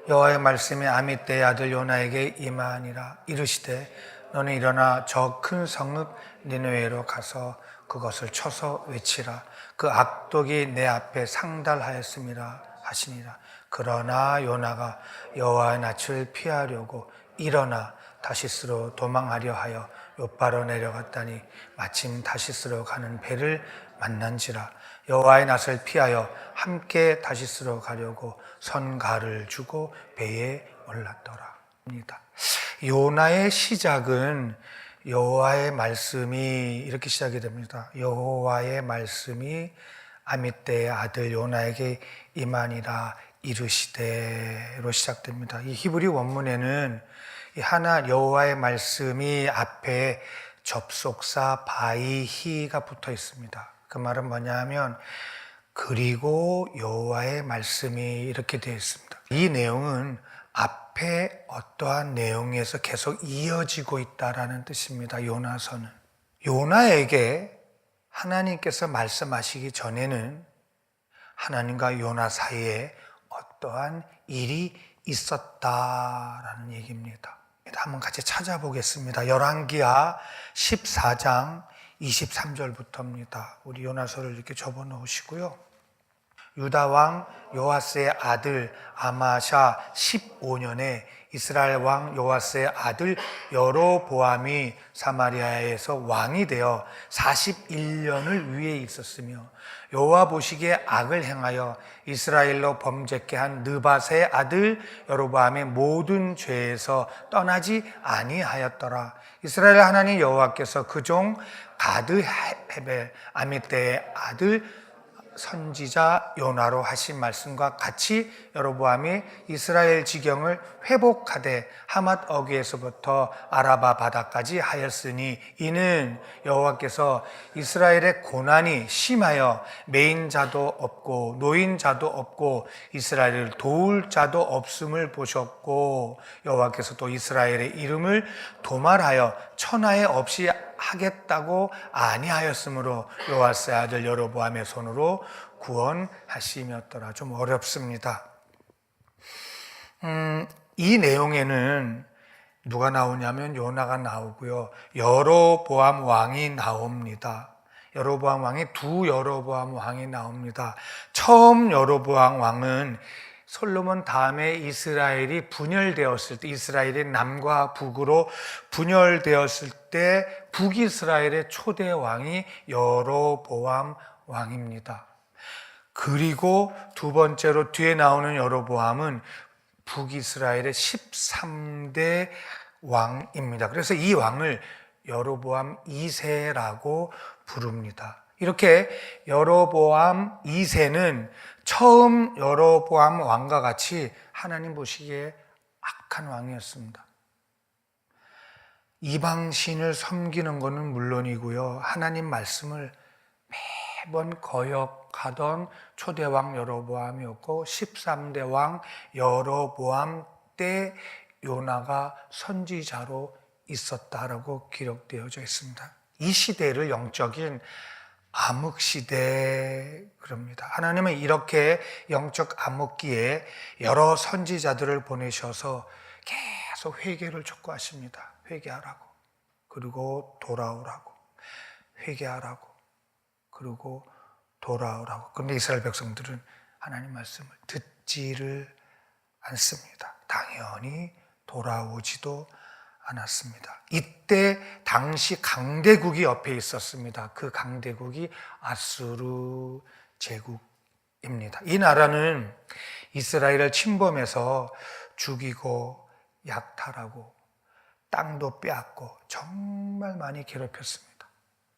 여호와의 말씀이 아미떼의 아들 요나에게 임하니라. 이르시되 너는 일어나 저 큰 성읍 니느웨로 가서 그것을 쳐서 외치라. 그 악독이 내 앞에 상달하였음이라 하시니라. 그러나 요나가 여호와의 낯을 피하려고 일어나 다시스로 도망하려 하여 욥바로 내려갔다니 마침 다시스로 가는 배를 만난지라. 여호와의 낯을 피하여 함께 다시스로 가려고 선가를 주고 배에 올랐더라. 요나의 시작은 여호와의 말씀이 이렇게 시작이 됩니다. 여호와의 말씀이 아미떼의 아들 요나에게 임하니라 이르시되로 시작됩니다. 이 히브리 원문에는 하나 여호와의 말씀이 앞에 접속사 바이히가 붙어 있습니다. 그 말은 뭐냐 하면 그리고 여호와의 말씀이 이렇게 되어 있습니다. 이 내용은 앞에 어떠한 내용에서 계속 이어지고 있다라는 뜻입니다. 요나서는 요나에게 하나님께서 말씀하시기 전에는 하나님과 요나 사이에 어떠한 일이 있었다라는 얘기입니다. 한번 같이 찾아보겠습니다. 열왕기하 14장 23절부터입니다. 우리 요나서를 이렇게 접어 놓으시고요. 유다 왕 요아스의 아들 아마샤 15년에 이스라엘 왕 요아스의 아들 여로보암이 사마리아에서 왕이 되어 41년을 위에 있었으며 여호와 보시기에 악을 행하여 이스라엘로 범죄케 한 느밧의 아들 여로보암의 모든 죄에서 떠나지 아니하였더라. 이스라엘 하나님 여호와께서 그 종 가드 헤벨 아미떼의 아들 선지자 요나로 하신 말씀과 같이 여로보암이 이스라엘 지경을 회복하되 하맛 어귀에서부터 아라바 바다까지 하였으니 이는 여호와께서 이스라엘의 고난이 심하여 메인 자도 없고 노인 자도 없고 이스라엘을 도울 자도 없음을 보셨고 여호와께서 또 이스라엘의 이름을 도말하여 천하에 없이 하겠다고 아니하였으므로 요아스의 아들 여로보암의 손으로 구원하심이었더라. 좀 어렵습니다. 이 내용에는 누가 나오냐면 요나가 나오고요. 여로보암 왕이 나옵니다. 여로보암 왕이 두 여로보암 왕이 나옵니다. 처음 여로보암 왕은 솔로몬 다음에 이스라엘이 분열되었을 때, 이스라엘이 남과 북으로 분열되었을 때 북이스라엘의 초대 왕이 여로보암 왕입니다. 그리고 두 번째로 뒤에 나오는 여로보암은 북이스라엘의 13대 왕입니다. 그래서 이 왕을 여로보암 2세라고 부릅니다. 이렇게 여로보암 2세는 처음 여로보암 왕과 같이 하나님 보시기에 악한 왕이었습니다. 이방신을 섬기는 것은 물론이고요. 하나님 말씀을 매번 거역하던 초대왕 여로보암이었고 13대 왕 여로보암 때 요나가 선지자로 있었다라고 기록되어져 있습니다. 이 시대를 영적인 암흑시대 그럽니다. 하나님은 이렇게 영적 암흑기에 여러 선지자들을 보내셔서 계속 회개를 촉구하십니다. 회개하라고, 그리고 돌아오라고, 회개하라고, 그리고 돌아오라고. 그런데 이스라엘 백성들은 하나님 말씀을 듣지를 않습니다. 당연히 돌아오지도 않았습니다. 이때 당시 강대국이 옆에 있었습니다. 그 강대국이 아수르 제국입니다. 이 나라는 이스라엘을 침범해서 죽이고 약탈하고 땅도 빼앗고 정말 많이 괴롭혔습니다.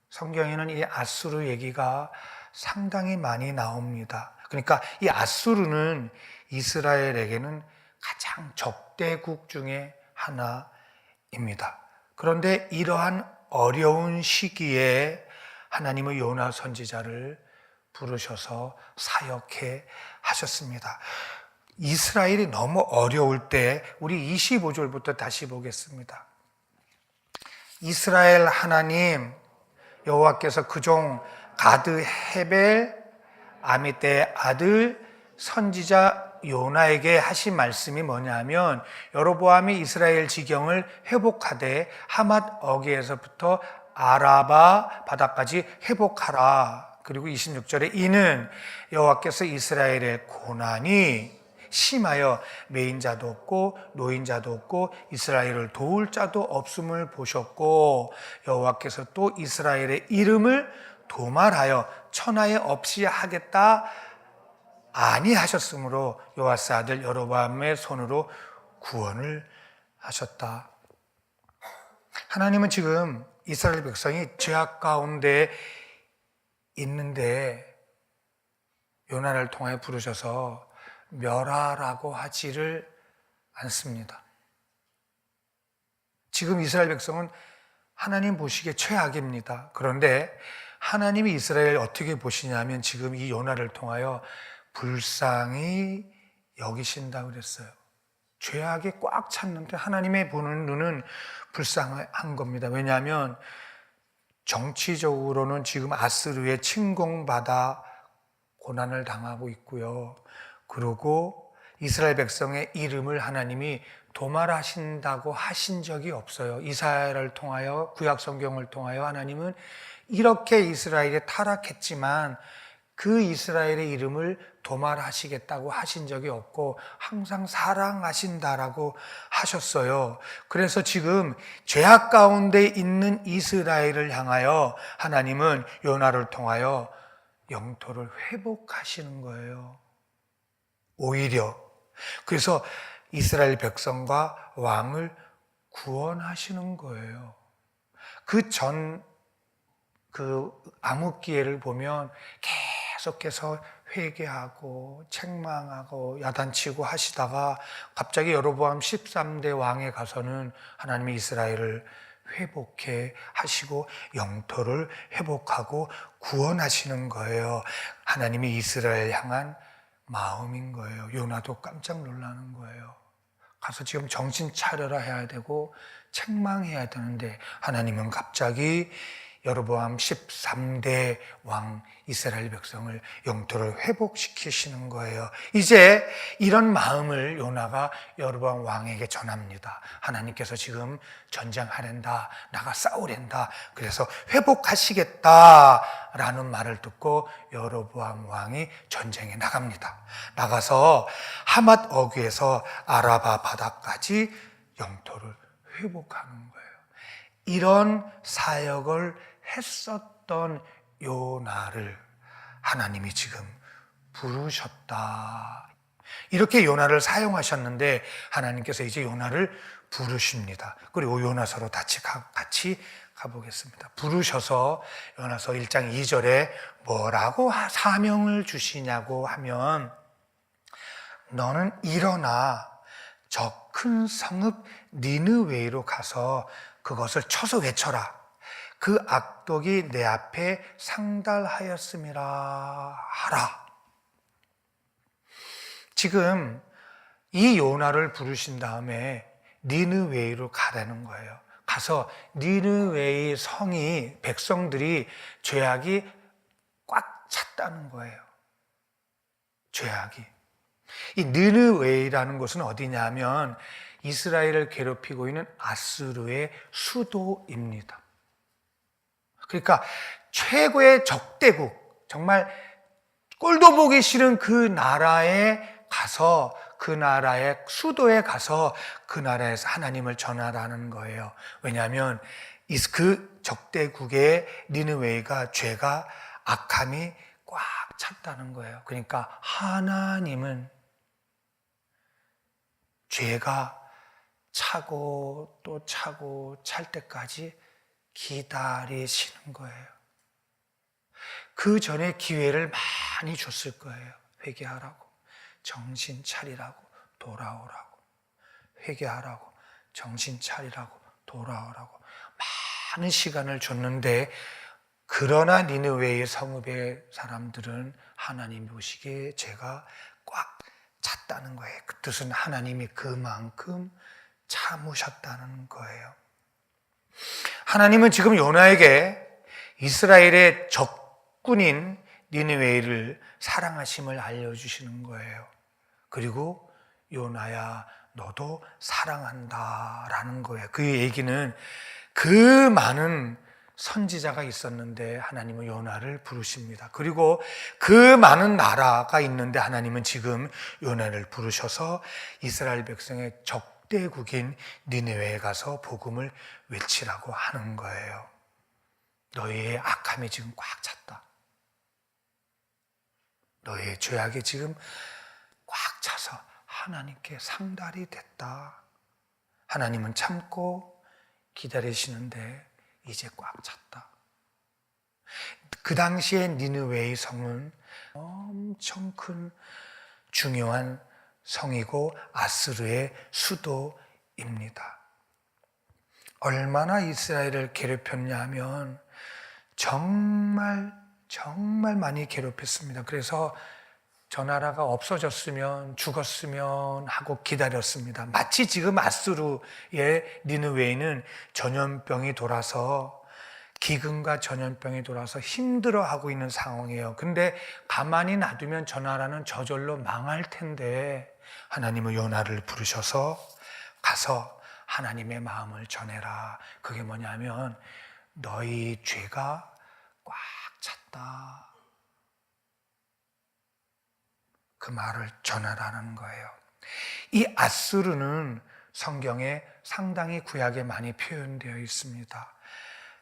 성경에는 이 아수르 얘기가 상당히 많이 나옵니다. 그러니까 이 아수르는 이스라엘에게는 가장 적대국 중에 하나입니다. 그런데 이러한 어려운 시기에 하나님의 요나 선지자를 부르셔서 사역해 하셨습니다. 이스라엘이 너무 어려울 때 우리 25절부터 다시 보겠습니다. 이스라엘 하나님 여호와께서 그 종 가드 헤벨 아미떼의 아들 선지자 요나에게 하신 말씀이 뭐냐면 여로보암이 이스라엘 지경을 회복하되 하맛 어귀에서부터 아라바 바다까지 회복하라. 그리고 26절에 이는 여호와께서 이스라엘의 고난이 심하여 매인자도 없고 노인자도 없고 이스라엘을 도울 자도 없음을 보셨고 여호와께서 또 이스라엘의 이름을 도말하여 천하에 없이 하겠다 아니하셨으므로 요아스 아들 여로보암의 손으로 구원을 하셨다. 하나님은 지금 이스라엘 백성이 죄악 가운데 있는데 요나를 통해 부르셔서 멸하라고 하지를 않습니다. 지금 이스라엘 백성은 하나님 보시기에 최악입니다. 그런데 하나님이 이스라엘을 어떻게 보시냐면 지금 이 요나를 통하여 불쌍히 여기신다고 그랬어요. 죄악이 꽉 찼는데 하나님의 보는 눈은 불쌍한 겁니다. 왜냐하면 정치적으로는 지금 아스르에 침공받아 고난을 당하고 있고요. 그리고 이스라엘 백성의 이름을 하나님이 도말하신다고 하신 적이 없어요. 이사야를 통하여 구약 성경을 통하여 하나님은 이렇게 이스라엘이 타락했지만 그 이스라엘의 이름을 도말하시겠다고 하신 적이 없고 항상 사랑하신다라고 하셨어요. 그래서 지금 죄악 가운데 있는 이스라엘을 향하여 하나님은 요나를 통하여 영토를 회복하시는 거예요. 오히려 그래서 이스라엘 백성과 왕을 구원하시는 거예요. 그 암흑기회를 보면 계속해서 회개하고 책망하고 야단치고 하시다가 갑자기 여로보암 13대 왕에 가서는 하나님이 이스라엘을 회복해 하시고 영토를 회복하고 구원하시는 거예요. 하나님이 이스라엘 향한 마음인 거예요. 요나도 깜짝 놀라는 거예요. 가서 지금 정신 차려라 해야 되고 책망해야 되는데 하나님은 갑자기 여로보암 13대 왕 이스라엘 백성을 영토를 회복시키시는 거예요. 이제 이런 마음을 요나가 여로보암 왕에게 전합니다. 하나님께서 지금 전쟁하랜다, 나가 싸우랜다. 그래서 회복하시겠다라는 말을 듣고 여로보암 왕이 전쟁에 나갑니다. 나가서 하맛 어귀에서 아라바 바다까지 영토를 회복하는 거예요. 이런 사역을 했었던 요나를 하나님이 지금 부르셨다. 이렇게 요나를 사용하셨는데 하나님께서 이제 요나를 부르십니다. 그리고 요나서로 같이 가보겠습니다. 부르셔서 요나서 1장 2절에 뭐라고 사명을 주시냐고 하면 너는 일어나 저 큰 성읍 니느웨이로 가서 그것을 쳐서 외쳐라. 그 악독이 내 앞에 상달하였음이라 하라. 지금 이 요나를 부르신 다음에 니느웨이로 가라는 거예요. 가서 니느웨이 성이 백성들이 죄악이 꽉 찼다는 거예요. 죄악이. 이 니느웨이라는 곳은 어디냐면 이스라엘을 괴롭히고 있는 아수르의 수도입니다. 그러니까 최고의 적대국, 정말 꼴도 보기 싫은 그 나라에 가서 그 나라의 수도에 가서 그 나라에서 하나님을 전하라는 거예요. 왜냐하면 그 적대국의 니느웨이가 죄가 악함이 꽉 찼다는 거예요. 그러니까 하나님은 죄가 차고 또 차고 찰 때까지 기다리시는 거예요. 그 전에 기회를 많이 줬을 거예요. 회개하라고, 정신 차리라고, 돌아오라고. 회개하라고, 정신 차리라고, 돌아오라고. 많은 시간을 줬는데 그러나 니느웨의 성읍의 사람들은 하나님 보시기에 죄가 꽉 찼다는 거예요. 그 뜻은 하나님이 그만큼 참으셨다는 거예요. 하나님은 지금 요나에게 이스라엘의 적군인 니느웨이를 사랑하심을 알려주시는 거예요. 그리고 요나야 너도 사랑한다라는 거예요. 그 얘기는 그 많은 선지자가 있었는데 하나님은 요나를 부르십니다. 그리고 그 많은 나라가 있는데 하나님은 지금 요나를 부르셔서 이스라엘 백성의 적대국인 니느웨에 가서 복음을 외치라고 하는 거예요. 너희의 악함이 지금 꽉 찼다. 너희의 죄악이 지금 꽉 차서 하나님께 상달이 됐다. 하나님은 참고 기다리시는데 이제 꽉 찼다. 그 당시에 니느웨의 성은 엄청 큰 중요한 성이고 아수르의 수도입니다. 얼마나 이스라엘을 괴롭혔냐 하면 정말 많이 괴롭혔습니다. 그래서 저 나라가 없어졌으면 죽었으면 하고 기다렸습니다. 마치 지금 아수르의 니느웨이는 전염병이 돌아서 기근과 전염병이 돌아서 힘들어하고 있는 상황이에요. 근데 가만히 놔두면 저 나라는 저절로 망할 텐데 하나님은 요나를 부르셔서 가서 하나님의 마음을 전해라. 그게 뭐냐면 너희 죄가 꽉 찼다. 그 말을 전하라는 거예요. 이 아수르는 성경에 상당히 구약에 많이 표현되어 있습니다.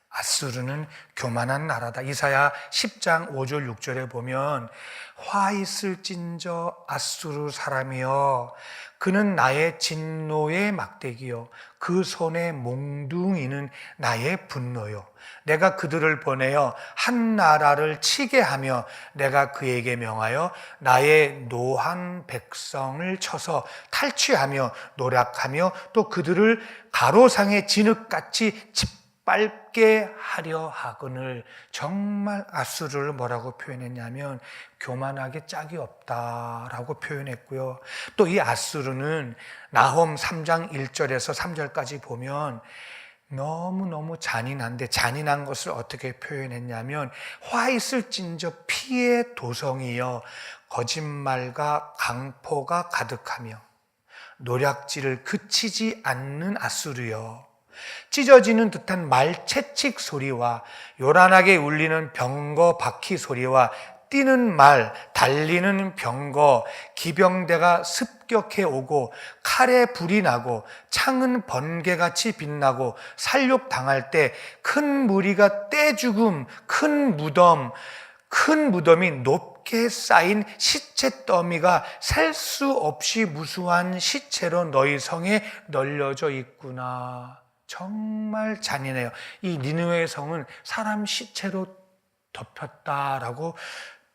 아수르는 교만한 나라다. 이사야 10장 5절 6절에 보면 화 있을진저 아수르 사람이여 그는 나의 진노의 막대기요 그 손의 몽둥이는 나의 분노요 내가 그들을 보내어 한 나라를 치게 하며 내가 그에게 명하여 나의 노한 백성을 쳐서 탈취하며 노략하며 또 그들을 가로상의 진흙같이 짓밟게 하려 하거늘. 정말 아수르를 뭐라고 표현했냐면 교만하게 짝이 없다라고 표현했고요. 또 이 아수르는 나홈 3장 1절에서 3절까지 보면 너무너무 잔인한데 잔인한 것을 어떻게 표현했냐면 화 있을진저 피의 도성이여 거짓말과 강포가 가득하며 노략질을 그치지 않는 아수르여 찢어지는 듯한 말채찍 소리와 요란하게 울리는 병거 바퀴 소리와 뛰는 말, 달리는 병거, 기병대가 습격해 오고 칼에 불이 나고 창은 번개같이 빛나고 살육당할 때 큰 무리가 떼죽음, 큰 무덤이 높게 쌓인 시체 더미가 셀 수 없이 무수한 시체로 너희 성에 널려져 있구나. 정말 잔인해요. 이 니느웨 성은 사람 시체로 덮였다라고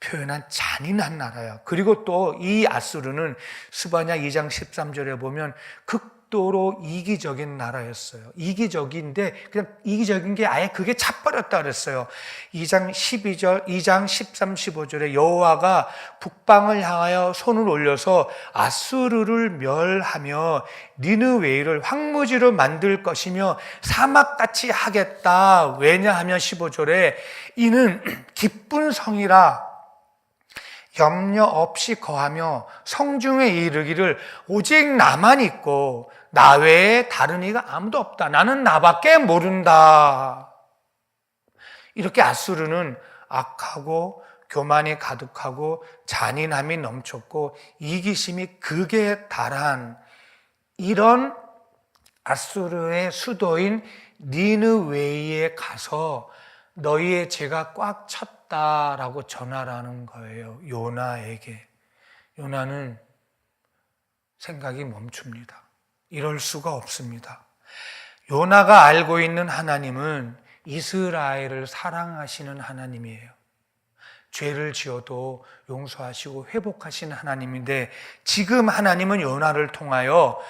표현한 잔인한 나라예요. 그리고 또 이 아수르는 스바냐 2장 13절에 보면 극도로 이기적인 나라였어요. 이기적인데 그냥 이기적인 게 아예 그게 차버렸다 그랬어요. 2장 12절, 2장 13, 15절에 여호와가 북방을 향하여 손을 올려서 아수르를 멸하며 니느웨이를 황무지로 만들 것이며 사막같이 하겠다. 왜냐하면 15절에 이는 기쁜 성이라 염려 없이 거하며 성중에 이르기를 오직 나만 있고 나 외에 다른 이가 아무도 없다. 나는 나밖에 모른다. 이렇게 아수르는 악하고 교만이 가득하고 잔인함이 넘쳤고 이기심이 극에 달한 이런 아수르의 수도인 니느웨이에 가서 너희의 죄가 꽉 찼다라고 전하라는 거예요. 요나에게. 요나는 생각이 멈춥니다. 이럴 수가 없습니다. 요나가 알고 있는 하나님은 이스라엘을 사랑하시는 하나님이에요. 죄를 지어도 용서하시고 회복하시는 하나님인데 지금 하나님은 요나를 통하여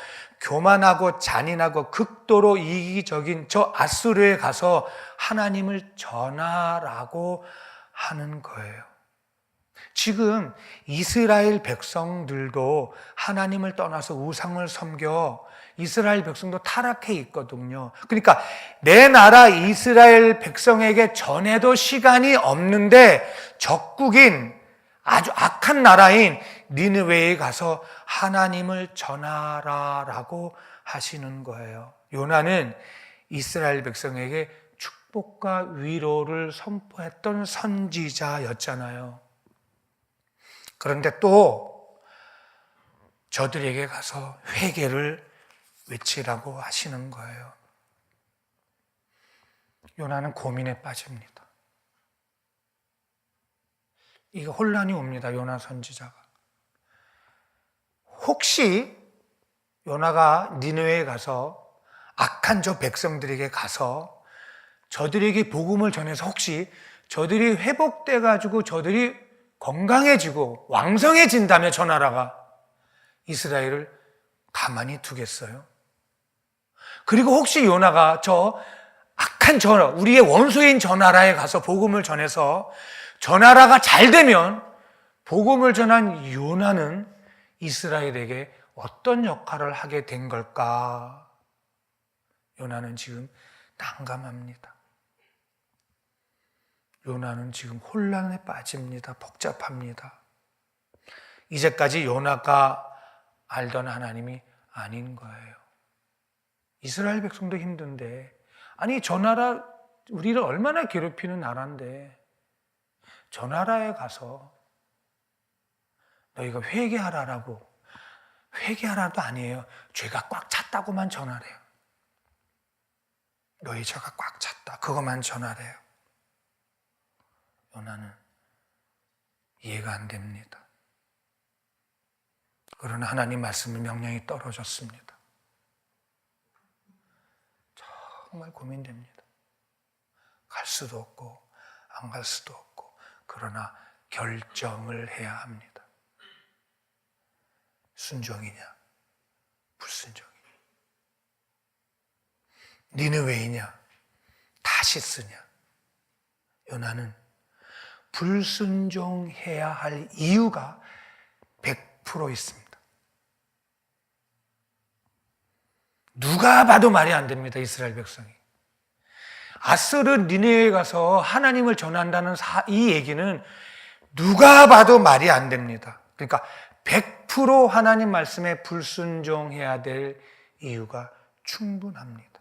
교만하고 잔인하고 극도로 이기적인 저 아수르에 가서 하나님을 전하라고 하는 거예요. 지금 이스라엘 백성들도 하나님을 떠나서 우상을 섬겨 이스라엘 백성도 타락해 있거든요. 그러니까 내 나라 이스라엘 백성에게 전해도 시간이 없는데 적국인 아주 악한 나라인 니느웨에 가서 하나님을 전하라라고 하시는 거예요. 요나는 이스라엘 백성에게 축복과 위로를 선포했던 선지자였잖아요. 그런데 또 저들에게 가서 회개를 외치라고 하시는 거예요. 요나는 고민에 빠집니다. 이게 혼란이 옵니다. 요나 선지자가. 혹시 요나가 니느웨에 가서 악한 저 백성들에게 가서 저들에게 복음을 전해서 혹시 저들이 회복돼 가지고 저들이 건강해지고 왕성해진다면 저 나라가 이스라엘을 가만히 두겠어요? 그리고 혹시 요나가 저 악한 우리의 원수인 저 나라에 가서 복음을 전해서 저 나라가 잘 되면 복음을 전한 요나는 이스라엘에게 어떤 역할을 하게 된 걸까? 요나는 지금 난감합니다. 요나는 지금 혼란에 빠집니다. 복잡합니다. 이제까지 요나가 알던 하나님이 아닌 거예요. 이스라엘 백성도 힘든데, 아니 저 나라 우리를 얼마나 괴롭히는 나라인데 저 나라에 가서 너희가 회개하라라고, 회개하라도 아니에요. 죄가 꽉 찼다고만 전하래요. 너희 죄가 꽉 찼다, 그것만 전하래요. 요나는 이해가 안 됩니다. 그러나 하나님 말씀의 명령이 떨어졌습니다. 정말 고민됩니다. 갈 수도 없고 안 갈 수도 없고, 그러나 결정을 해야 합니다. 순종이냐 불순종이냐, 니느웨이냐 다시스냐. 요나는 불순종해야 할 이유가 100% 있습니다. 누가 봐도 말이 안 됩니다. 이스라엘 백성이 아스르 니느웨에 가서 하나님을 전한다는 이 얘기는 누가 봐도 말이 안 됩니다. 그러니까 100% 하나님 말씀에 불순종해야 될 이유가 충분합니다.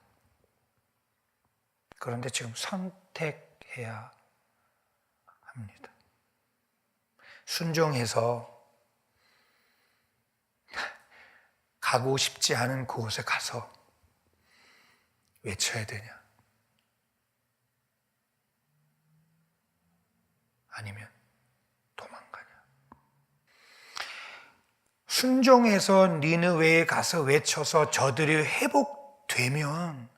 그런데 지금 선택해야 합니다. 순종해서 가고 싶지 않은 그곳에 가서 외쳐야 되냐, 아니면 도망가냐. 순종해서 니느웨에 가서 외쳐서 저들이 회복되면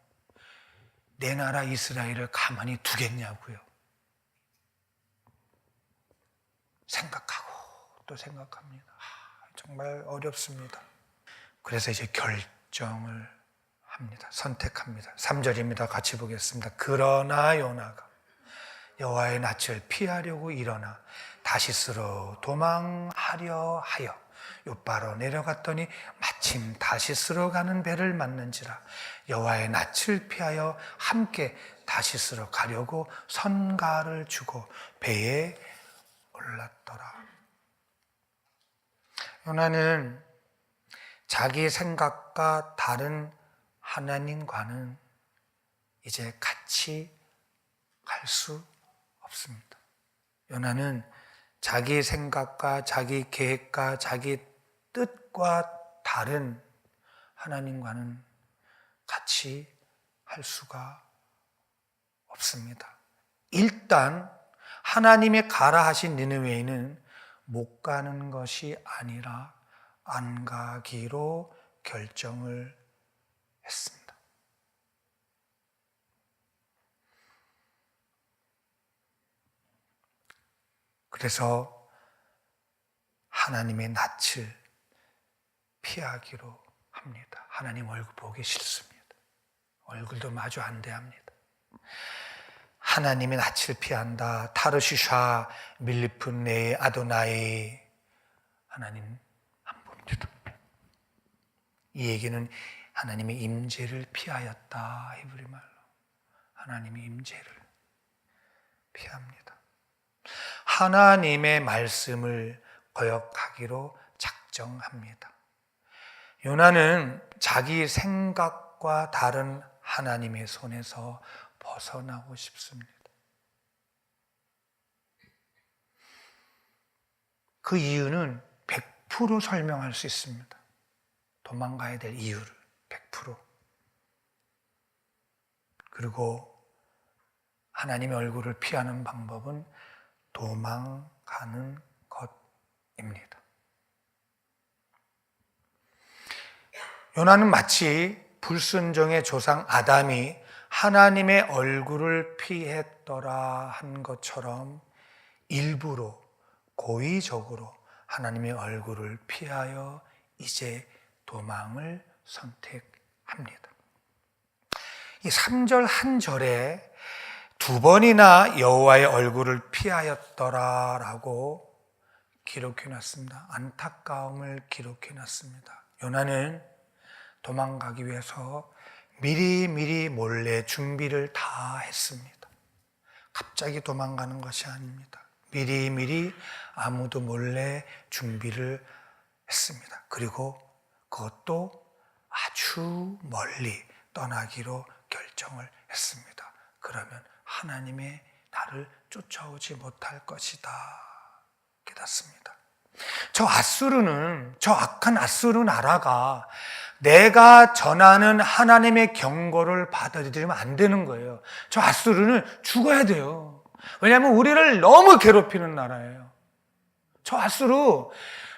내 나라 이스라엘을 가만히 두겠냐고요. 생각하고 또 생각합니다. 정말 어렵습니다. 그래서 이제 결정을 합니다. 선택합니다. 3절입니다. 같이 보겠습니다. 그러나 요나가 여호와의 낯을 피하려고 일어나 다시스로 도망하려 하여 욥바로 내려갔더니 마침 다시스로 가는 배를 맞는지라. 여호와의 낯을 피하여 함께 다시스로 가려고 선가를 주고 배에 올랐더라. 요나는 자기 생각과 다른 하나님과는 이제 같이 갈 수 없습니다. 요나는 자기 생각과 자기 계획과 자기 뜻과 다른 하나님과는 같이 할 수가 없습니다. 일단 하나님의 가라 하신 니느웨에는 못 가는 것이 아니라 안 가기로 결정을 했습니다. 그래서 하나님의 낯을 피하기로 합니다. 하나님 얼굴 보기 싫습니다. 얼굴도 마주 안 대합니다. 하나님이 낯을 피한다. 타르시샤 밀리푼네 아도나이. 하나님 안 봅니다. 이 얘기는 하나님의 임재를 피하였다. 히브리 말로 하나님의 임재를 피합니다. 하나님의 말씀을 거역하기로 작정합니다. 요나는 자기 생각과 다른 하나님의 손에서 벗어나고 싶습니다. 그 이유는 100% 설명할 수 있습니다. 도망가야 될 이유를 100%. 그리고 하나님의 얼굴을 피하는 방법은 도망가는 것입니다. 요나는 마치 불순종의 조상 아담이 하나님의 얼굴을 피했더라 한 것처럼 일부러 고의적으로 하나님의 얼굴을 피하여 이제 도망을 선택합니다. 이 3절 한 절에 2번이나 여호와의 얼굴을 피하였더라라고 기록해 놨습니다. 안타까움을 기록해 놨습니다. 요나는 도망가기 위해서 미리 몰래 준비를 다 했습니다. 갑자기 도망가는 것이 아닙니다. 미리 아무도 몰래 준비를 했습니다. 그리고 그것도 아주 멀리 떠나기로 결정을 했습니다. 그러면 하나님의 나를 쫓아오지 못할 것이다 깨닫습니다. 저 악한 아수르 나라가 내가 전하는 하나님의 경고를 받아들이면 안 되는 거예요. 저 아수르는 죽어야 돼요. 왜냐하면 우리를 너무 괴롭히는 나라예요. 저 아수르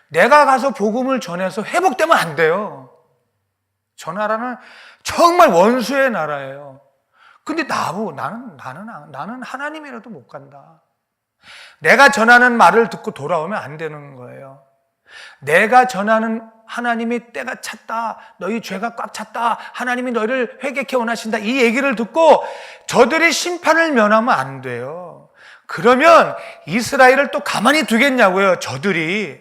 내가 가서 복음을 전해서 회복되면 안 돼요. 저 나라는 정말 원수의 나라예요. 근데 나는 하나님이라도 못 간다. 내가 전하는 말을 듣고 돌아오면 안 되는 거예요. 내가 전하는 하나님이 때가 찼다, 너희 죄가 꽉 찼다, 하나님이 너희를 회개케 원하신다, 이 얘기를 듣고 저들이 심판을 면하면 안 돼요. 그러면 이스라엘을 또 가만히 두겠냐고요. 저들이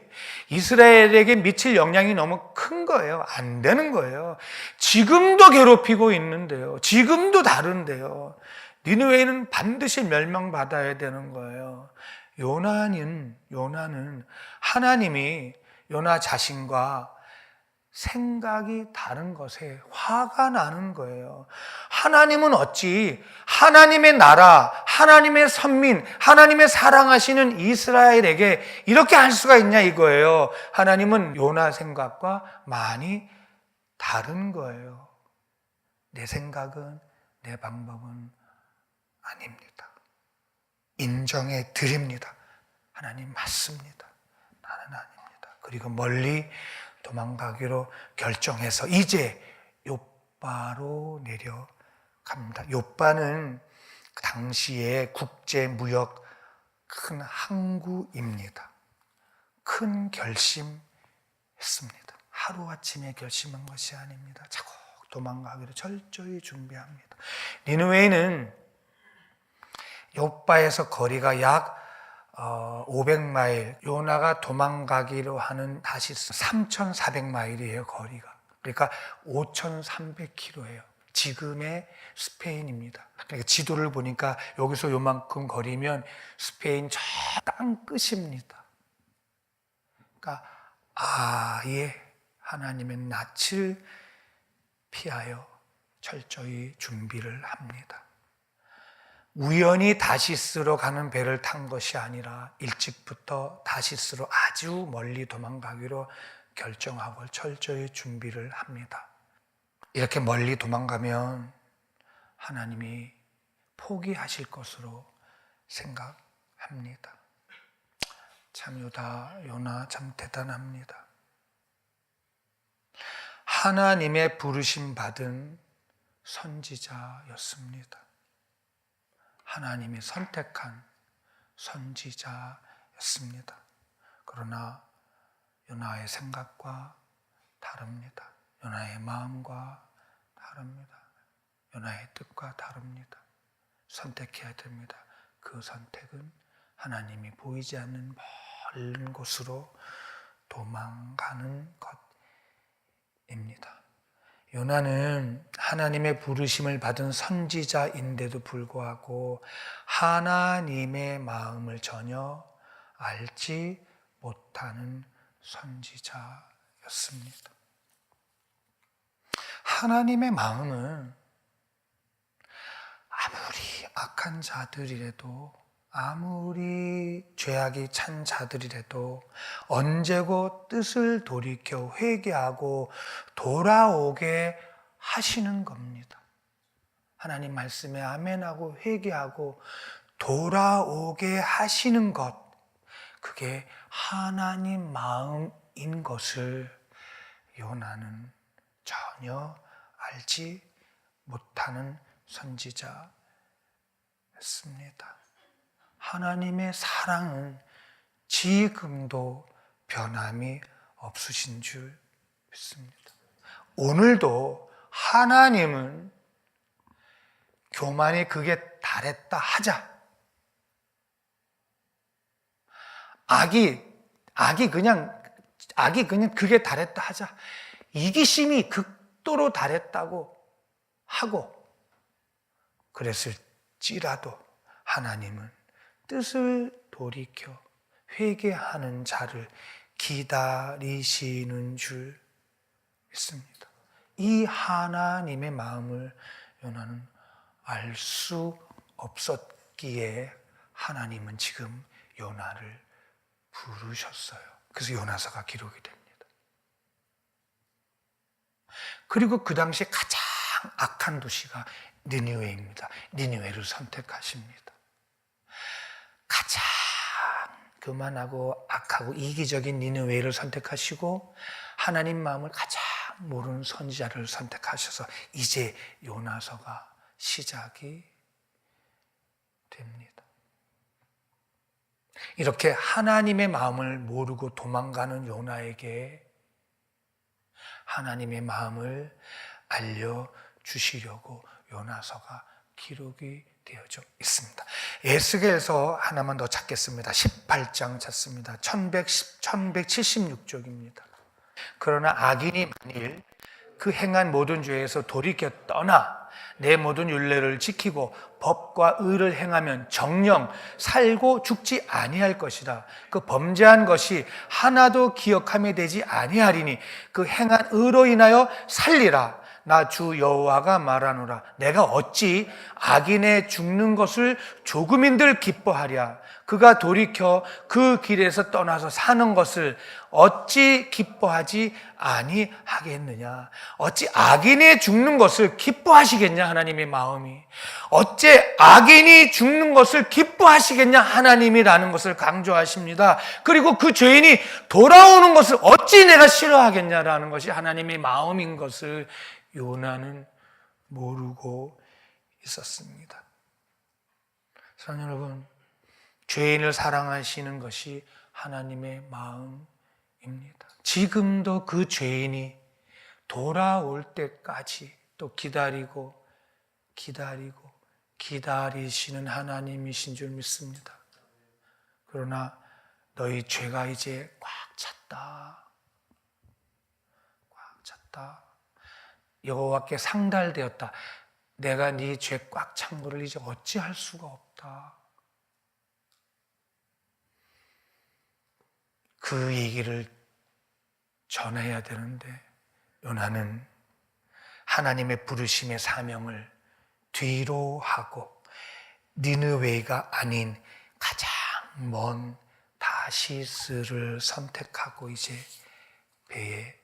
이스라엘에게 미칠 영향이 너무 큰 거예요. 안 되는 거예요. 지금도 괴롭히고 있는데요. 지금도 다른데요. 니느웨는 반드시 멸망받아야 되는 거예요. 요나는 하나님이 요나 자신과 생각이 다른 것에 화가 나는 거예요. 하나님은 어찌 하나님의 나라, 하나님의 선민, 하나님의 사랑하시는 이스라엘에게 이렇게 할 수가 있냐 이거예요. 하나님은 요나 생각과 많이 다른 거예요. 내 생각은, 내 방법은 아닙니다. 인정해 드립니다. 하나님 맞습니다. 나는 아닙니다. 그리고 멀리 도망가기로 결정해서 이제 욥바로 내려갑니다. 욥바는 그 당시에 국제무역 큰 항구입니다. 큰 결심했습니다. 하루아침에 결심한 것이 아닙니다. 자꾸 도망가기로 철저히 준비합니다. 니느웨는 욥바에서 거리가 약 500마일, 요나가 도망가기로 하는 다시스 3,400마일이에요, 거리가. 그러니까 5,300km예요. 지금의 스페인입니다. 그러니까 지도를 보니까 여기서 요만큼 거리면 스페인 저 땅 끝입니다. 그러니까 아예 하나님의 낯을 피하여 철저히 준비를 합니다. 우연히 다시스로 가는 배를 탄 것이 아니라 일찍부터 다시스로 아주 멀리 도망가기로 결정하고 철저히 준비를 합니다. 이렇게 멀리 도망가면 하나님이 포기하실 것으로 생각합니다. 참 요나 참 대단합니다. 하나님의 부르심 받은 선지자였습니다. 하나님이 선택한 선지자였습니다. 그러나 요나의 생각과 다릅니다. 요나의 마음과 다릅니다. 요나의 뜻과 다릅니다. 선택해야 됩니다. 그 선택은 하나님이 보이지 않는 멀은 곳으로 도망가는 것입니다. 요나는 하나님의 부르심을 받은 선지자인데도 불구하고 하나님의 마음을 전혀 알지 못하는 선지자였습니다. 하나님의 마음은 아무리 악한 자들이라도, 아무리 죄악이 찬 자들이라도 언제고 뜻을 돌이켜 회개하고 돌아오게 하시는 겁니다. 하나님 말씀에 아멘하고 회개하고 돌아오게 하시는 것, 그게 하나님 마음인 것을 요나는 전혀 알지 못하는 선지자였습니다. 하나님의 사랑은 지금도 변함이 없으신 줄 믿습니다. 오늘도 하나님은 교만이 그게 달했다 하자, 악이 그냥 그게 달했다 하자, 이기심이 극도로 달했다고 하고 그랬을지라도 하나님은 뜻을 돌이켜 회개하는 자를 기다리시는 줄 믿습니다. 이 하나님의 마음을 요나는 알 수 없었기에 하나님은 지금 요나를 부르셨어요. 그래서 요나서가 기록이 됩니다. 그리고 그 당시에 가장 악한 도시가 니느웨입니다. 니느웨를 선택하십니다. 가장 교만하고 악하고 이기적인 니느웨를 선택하시고 하나님 마음을 가장 모르는 선지자를 선택하셔서 이제 요나서가 시작이 됩니다. 이렇게 하나님의 마음을 모르고 도망가는 요나에게 하나님의 마음을 알려주시려고 요나서가 기록이 되어져 있습니다. 에스겔서 하나만 더 찾겠습니다. 18장 찾습니다. 1176쪽입니다. 그러나 악인이 만일 그 행한 모든 죄에서 돌이켜 떠나 내 모든 율례를 지키고 법과 의를 행하면 정녕 살고 죽지 아니할 것이다. 그 범죄한 것이 하나도 기억함에 되지 아니하리니 그 행한 의로 인하여 살리라. 나 주 여호와가 말하노라. 내가 어찌 악인의 죽는 것을 조금인들 기뻐하랴. 그가 돌이켜 그 길에서 떠나서 사는 것을 어찌 기뻐하지 아니하겠느냐. 어찌 악인이 죽는 것을 기뻐하시겠냐 하나님의 마음이. 어째 악인이 죽는 것을 기뻐하시겠냐 하나님이라는 것을 강조하십니다. 그리고 그 죄인이 돌아오는 것을 어찌 내가 싫어하겠냐라는 것이 하나님의 마음인 것을 요나는 모르고 있었습니다. 사랑하는 여러분, 죄인을 사랑하시는 것이 하나님의 마음입니다. 지금도 그 죄인이 돌아올 때까지 또 기다리시는 하나님이신 줄 믿습니다. 그러나 너희 죄가 이제 꽉 찼다. 여호와께 상달되었다. 내가 네 죄 꽉 찬 거를 이제 어찌할 수가 없다. 그 얘기를 전해야 되는데 요나는 하나님의 부르심의 사명을 뒤로 하고 니느웨가 아닌 가장 먼 다시스를 선택하고 이제 배에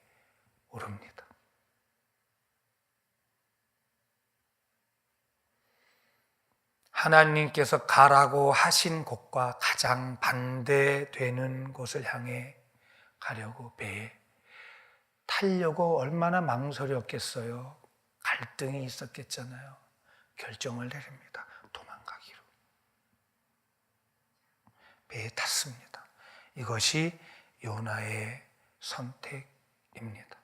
오릅니다. 하나님께서 가라고 하신 곳과 가장 반대되는 곳을 향해 가려고 배에 타려고 얼마나 망설였겠어요. 갈등이 있었겠잖아요. 결정을 내립니다. 도망가기로. 배에 탔습니다. 이것이 요나의 선택입니다.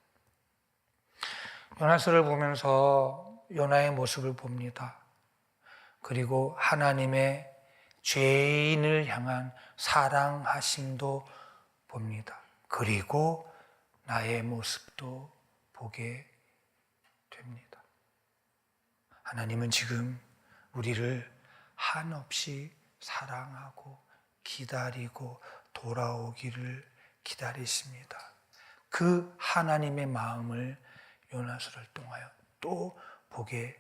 요나서를 보면서 요나의 모습을 봅니다. 그리고 하나님의 죄인을 향한 사랑하심도 봅니다. 그리고 나의 모습도 보게 됩니다. 하나님은 지금 우리를 한없이 사랑하고 기다리고 돌아오기를 기다리십니다. 그 하나님의 마음을 요나서를 통하여 또 보게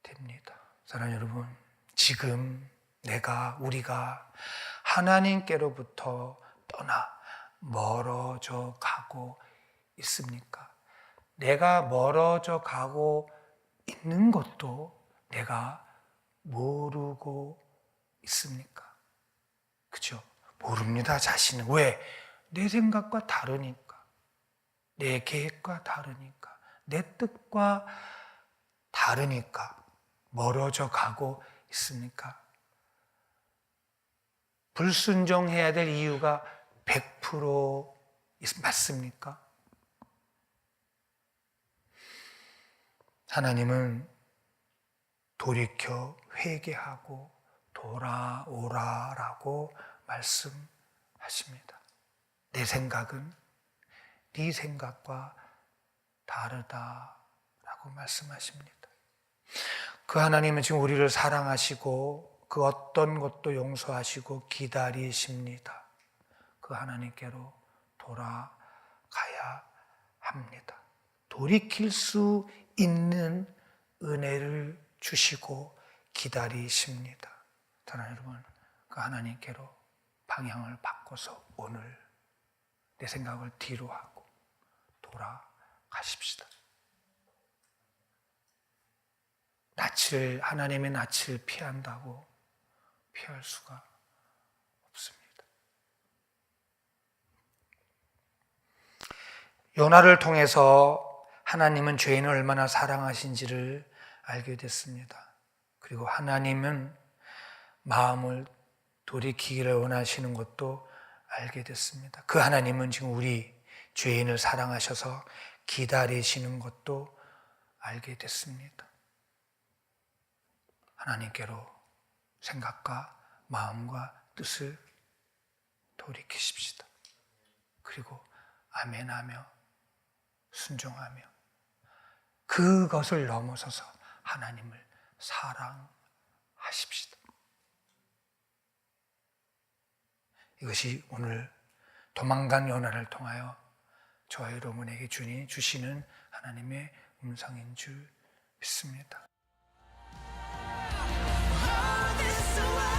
됩니다. 사랑하는 여러분, 지금 우리가 하나님께로부터 떠나 멀어져 가고 있습니까? 내가 멀어져 가고 있는 것도 내가 모르고 있습니까? 그죠? 모릅니다, 자신은. 왜? 내 생각과 다르니까. 내 계획과 다르니까. 내 뜻과 다르니까. 멀어져 가고 있습니까? 불순종해야 될 이유가 100% 맞습니까? 하나님은 돌이켜 회개하고 돌아오라라고 말씀하십니다. 내 생각은 네 생각과 다르다라고 말씀하십니다. 그 하나님은 지금 우리를 사랑하시고 그 어떤 것도 용서하시고 기다리십니다. 그 하나님께로 돌아가야 합니다. 돌이킬 수 있는 은혜를 주시고 기다리십니다. 사랑하는 여러분, 그 하나님께로 방향을 바꿔서 오늘 내 생각을 뒤로 하고 돌아가십시다. 하나님의 낯을 피한다고 피할 수가 없습니다. 요나를 통해서 하나님은 죄인을 얼마나 사랑하신지를 알게 됐습니다. 그리고 하나님은 마음을 돌이키기를 원하시는 것도 알게 됐습니다. 그 하나님은 지금 우리 죄인을 사랑하셔서 기다리시는 것도 알게 됐습니다. 하나님께로 생각과 마음과 뜻을 돌이키십시다. 그리고 아멘하며 순종하며 그것을 넘어서서 하나님을 사랑하십시다. 이것이 오늘 도망간 요나를 통하여 저와 여러분에게 주시는 하나님의 음성인 줄 믿습니다. Oh, this is